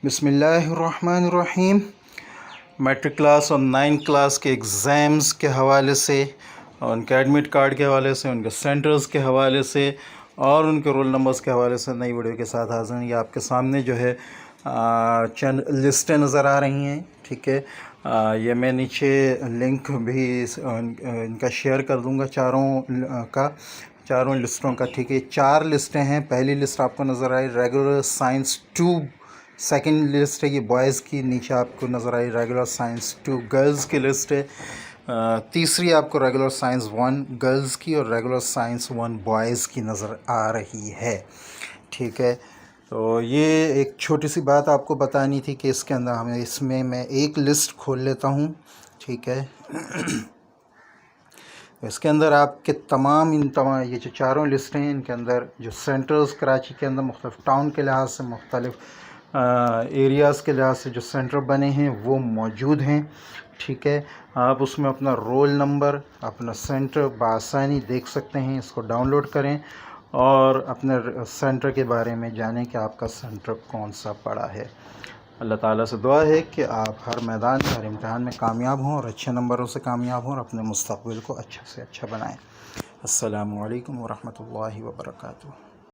بسم اللہ الرحمن الرحیم۔ میٹرک کلاس اور 9 کلاس کے ایگزامز کے حوالے سے، اور ان کے ایڈمٹ کارڈ کے حوالے سے، ان کے سینٹرز کے حوالے سے اور ان کے رول نمبرز کے حوالے سے نئی ویڈیو کے ساتھ حاضر ہیں۔ یہ آپ کے سامنے جو ہے چند لسٹیں نظر آ رہی ہیں، ٹھیک ہے۔ یہ میں نیچے لنک بھی ان کا شیئر کر دوں گا چاروں لسٹوں کا، ٹھیک ہے۔ 4 لسٹیں ہیں۔ پہلی لسٹ آپ کو نظر آئی ریگولر سائنس 2، سیکنڈ لسٹ ہے یہ بوائز کی، نیچے آپ کو نظر آئی ریگولر سائنس 2 گرلز کی لسٹ ہے۔ تیسری آپ کو ریگولر سائنس 1 گرلز کی اور ریگولر سائنس 1 بوائز کی نظر آ رہی ہے، ٹھیک ہے۔ تو یہ ایک چھوٹی سی بات آپ کو بتانی تھی کہ اس کے اندر اس میں میں ایک لسٹ کھول لیتا ہوں، ٹھیک ہے۔ اس کے اندر آپ کے تمام یہ جو چاروں لسٹیں ہیں، ان کے اندر جو سینٹرز کراچی کے اندر مختلف ٹاؤن کے لحاظ سے، مختلف ایریاز کے لحاظ سے جو سینٹر بنے ہیں وہ موجود ہیں، ٹھیک ہے۔ آپ اس میں اپنا رول نمبر، اپنا سینٹر بآسانی دیکھ سکتے ہیں۔ اس کو ڈاؤن لوڈ کریں اور اپنے سینٹر کے بارے میں جانیں کہ آپ کا سینٹر کون سا پڑا ہے۔ اللہ تعالیٰ سے دعا ہے کہ آپ ہر میدان میں، ہر امتحان میں کامیاب ہوں اور اچھے نمبروں سے کامیاب ہوں اور اپنے مستقبل کو اچھا سے اچھا بنائیں۔ السلام علیکم ورحمۃ اللہ وبرکاتہ۔